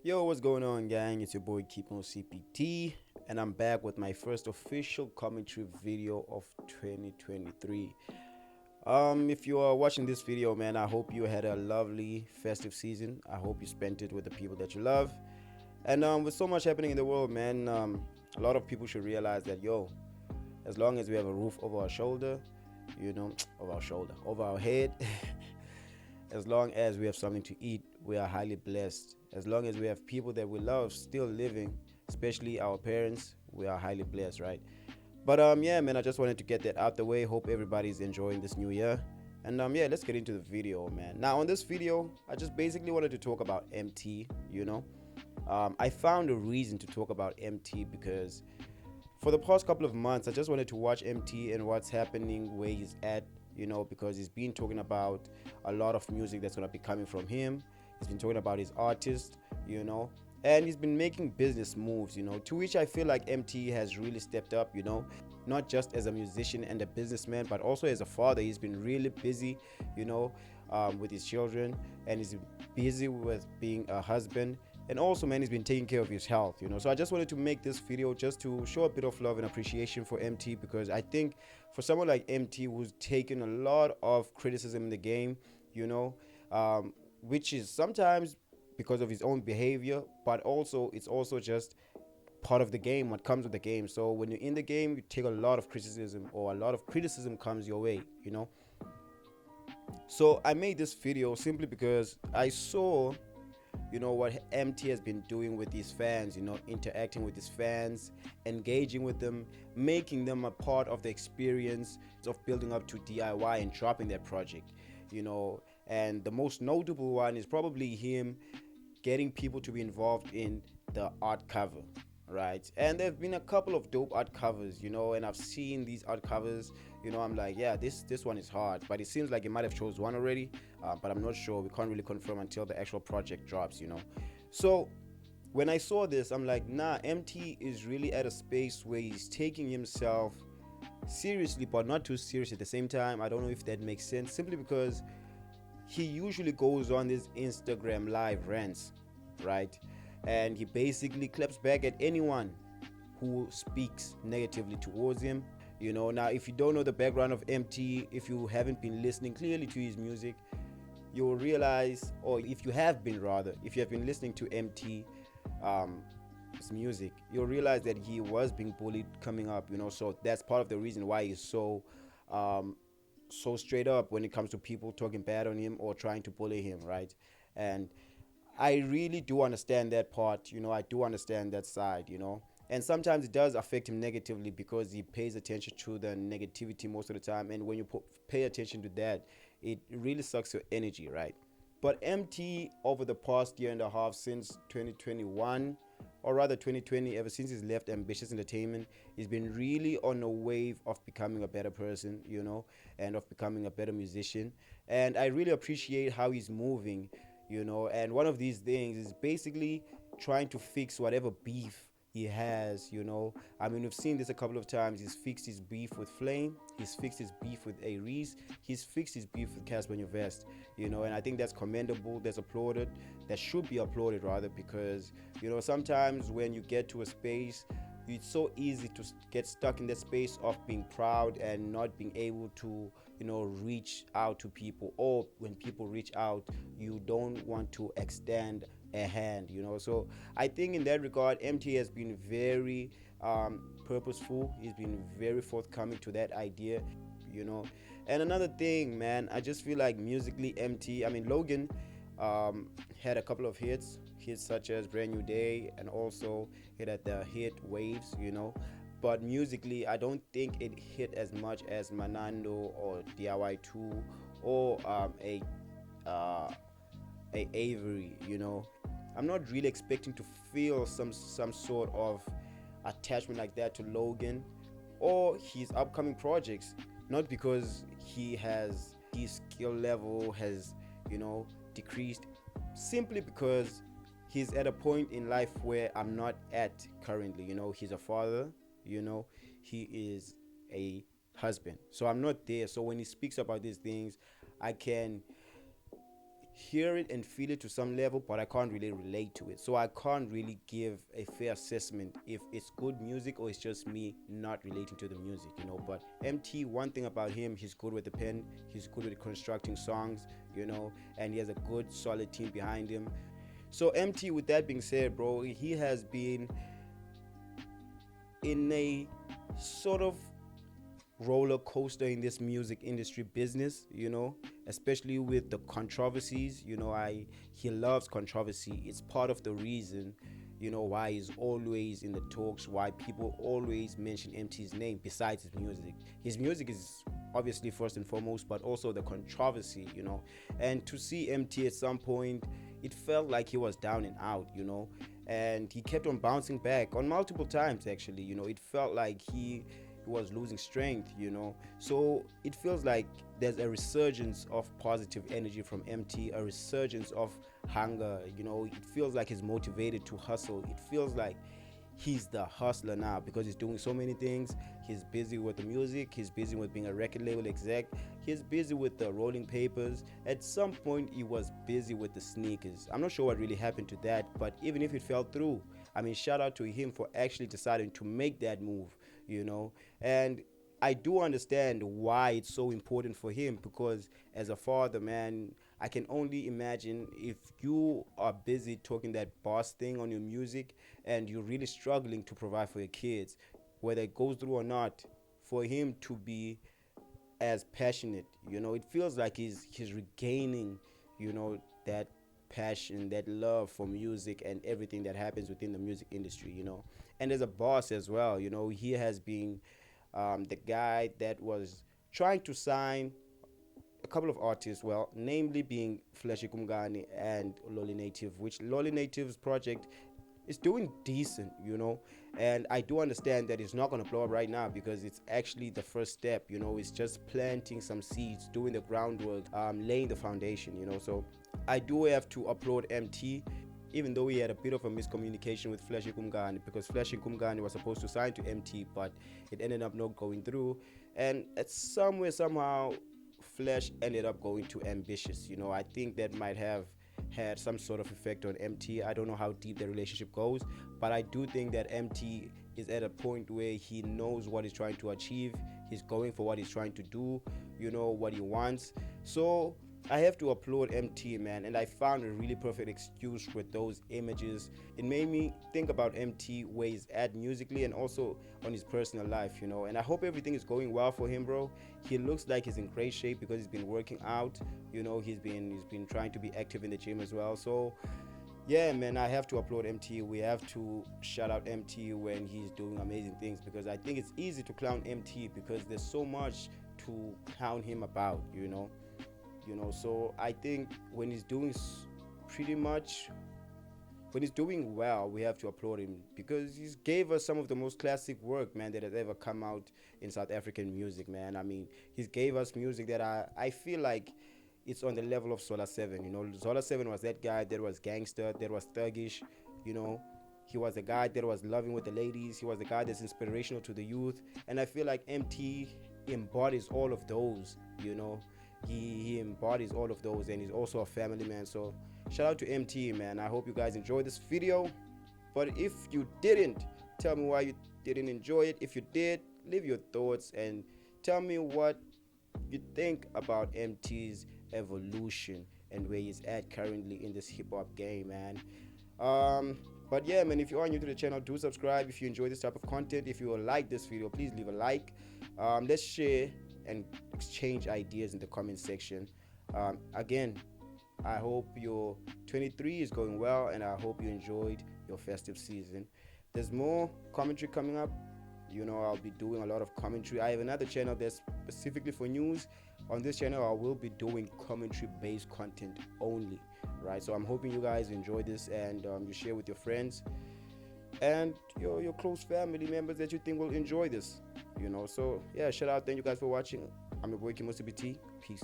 Yo, what's going on, gang? It's your boy Keep on CPT, and I'm back with my first official commentary video of 2023. If you are watching this video, man, I hope you had a lovely festive season. I hope you spent it with the people that you love. And with so much happening in the world, man, a lot of people should realize that, yo, as long as we have a roof over our shoulder, over our head, as long as we have something to eat, we are highly blessed. As long as we have people that we love still living, especially our parents, we are highly blessed, right? But yeah, man, I just wanted to get that out the way. Hope everybody's enjoying this new year. And yeah, let's get into the video, man. Now, on this video, I just basically wanted to talk about MT. I found a reason to talk about MT because for the past couple of months, I just wanted to watch MT and what's happening, where he's at, because he's been talking about a lot of music that's going to be coming from him. He's been talking about his artist, and he's been making business moves, to which I feel like MT has really stepped up, not just as a musician and a businessman, but also as a father. He's been really busy, with his children, and he's busy with being a husband, and also, man, he's been taking care of his health, so I just wanted to make this video just to show a bit of love and appreciation for MT, because I think for someone like MT, who's taken a lot of criticism in the game, you know which is sometimes because of his own behavior, but also it's also just part of the game, what comes with the game. So when you're in the game, you take a lot of criticism, or a lot of criticism comes your way. So I made this video simply because I saw what MT has been doing with his fans, interacting with his fans, engaging with them, making them a part of the experience of building up to DIY and dropping their project. And the most notable one is probably him getting people to be involved in the art cover, right? And there have been a couple of dope art covers, and I've seen these art covers. I'm like, yeah, this one is hard, but it seems like he might have chose one already, but I'm not sure. We can't really confirm until the actual project drops. So when I saw this, I'm like, nah, MT is really at a space where he's taking himself seriously, but not too serious at the same time. I don't know if that makes sense, simply because he usually goes on these Instagram live rants, right? And he basically claps back at anyone who speaks negatively towards him. Now, if you don't know the background of MT, if you haven't been listening clearly to his music, you'll realize, or if you have been, rather, if you have been listening to MT, his music, you'll realize that he was being bullied coming up. So that's part of the reason why he's so straight up when it comes to people talking bad on him or trying to bully him, right? And I really do understand that part. I do understand that side. And sometimes it does affect him negatively because he pays attention to the negativity most of the time. And when you pay attention to that, it really sucks your energy, right? But MT, over the past year and a half, since 2021, or rather 2020, ever since he's left Ambitious Entertainment, he's been really on a wave of becoming a better person, and of becoming a better musician. And I really appreciate how he's moving. And one of these things is basically trying to fix whatever beef he has. I mean, we've seen this a couple of times. He's fixed his beef with Flame, he's fixed his beef with a-reece, he's fixed his beef with Casper Nyovest. And I think that's commendable, that's applauded, that should be applauded, rather, because sometimes when you get to a space, it's so easy to get stuck in that space of being proud and not being able to reach out to people, or when people reach out, you don't want to extend a hand. So I think in that regard, MT has been very purposeful. He's been very forthcoming to that idea. And another thing, man, I just feel like musically, MT, I mean, Logan had a couple of hits such as Brand New Day, and also hit at the hit Waves. But musically, I don't think it hit as much as Manando or DIY2, or uh, a Avery. I'm not really expecting to feel some sort of attachment like that to Logan or his upcoming projects, not because his skill level has decreased, simply because he's at a point in life where I'm not at currently. He's a father, he is a husband, so I'm not there. So when he speaks about these things, I can hear it and feel it to some level, but I can't really relate to it. So I can't really give a fair assessment if it's good music or it's just me not relating to the music, you know. But MT, one thing about him, he's good with the pen, he's good with constructing songs, you know, and he has a good solid team behind him. So MT, with that being said, bro, he has been in a sort of roller coaster in this music industry business, you know, especially with the controversies. You know, I he loves controversy. It's part of the reason, you know, why he's always in the talks, why people always mention MT's name besides his music. His music is obviously first and foremost, but also the controversy, you know. And to see MT at some point, it felt like he was down and out, you know, and he kept on bouncing back on multiple times actually, you know. It felt like he was losing strength, you know. So it feels like there's a resurgence of positive energy from MT, a resurgence of hunger, you know. It feels like he's motivated to hustle. It feels like he's the hustler now because he's doing so many things. He's busy with the music, he's busy with being a record label exec, he's busy with the rolling papers. At some point he was busy with the sneakers. I'm not sure what really happened to that, but even if it fell through, I mean, shout out to him for actually deciding to make that move, you know. And I do understand why it's so important for him, because as a father, man, I can only imagine if you are busy talking that boss thing on your music and you're really struggling to provide for your kids, whether it goes through or not, for him to be as passionate, you know, it feels like he's regaining, you know, that passion, that love for music and everything that happens within the music industry, you know. And as a boss as well, you know, he has been the guy that was trying to sign a couple of artists, well, namely being Flashy Kumgani and Lolly Native, which Lolly Native's project is doing decent, you know. And I do understand that it's not going to blow up right now because it's actually the first step, you know. It's just planting some seeds, doing the groundwork, laying the foundation, you know. So I do have to applaud MT, even though he had a bit of a miscommunication with Flashy Kumgani, because Flashy Kumgani was supposed to sign to MT, but it ended up not going through. And at somewhere, somehow, Flash ended up going to Ambitious. You know, I think that might have had some sort of effect on MT. I don't know how deep the relationship goes, but I do think that MT is at a point where he knows what he's trying to achieve. He's going for what he's trying to do, you know, what he wants. So I have to applaud MT, man, and I found a really perfect excuse with those images. It made me think about MT, where he's at musically and also on his personal life, you know. And I hope everything is going well for him, bro. He looks like he's in great shape because he's been working out, you know. He's been trying to be active in the gym as well. So yeah, man, I have to applaud MT. We have to shout out MT when he's doing amazing things, because I think it's easy to clown MT because there's so much to clown him about, you know. So I think when he's doing pretty much, when he's doing well, we have to applaud him because he's gave us some of the most classic work, man, that has ever come out in South African music, man. I mean, he's gave us music that I feel like it's on the level of Zola 7, you know. Zola 7 was that guy that was gangster, that was thuggish, you know. He was a guy that was loving with the ladies. He was a guy that's inspirational to the youth. And I feel like MT embodies all of those, you know. He embodies all of those, and he's also a family man. So shout out to MT, man. I hope you guys enjoyed this video, but if you didn't, tell me why you didn't enjoy it. If you did, leave your thoughts and tell me what you think about MT's evolution and where he's at currently in this hip-hop game, man. But yeah, man, if you are new to the channel, do subscribe. If you enjoy this type of content, if you like this video, please leave a like. Let's share and exchange ideas in the comment section. Again, I hope your 23 is going well, and I hope you enjoyed your festive season. There's more commentary coming up. You know, I'll be doing a lot of commentary. I have another channel that's specifically for news. On this channel, I will be doing commentary based content only, right? So I'm hoping you guys enjoy this and you share with your friends and your close family members that you think will enjoy this, you know. So yeah, shout out, thank you guys for watching. I'm your boy Emtees. Peace.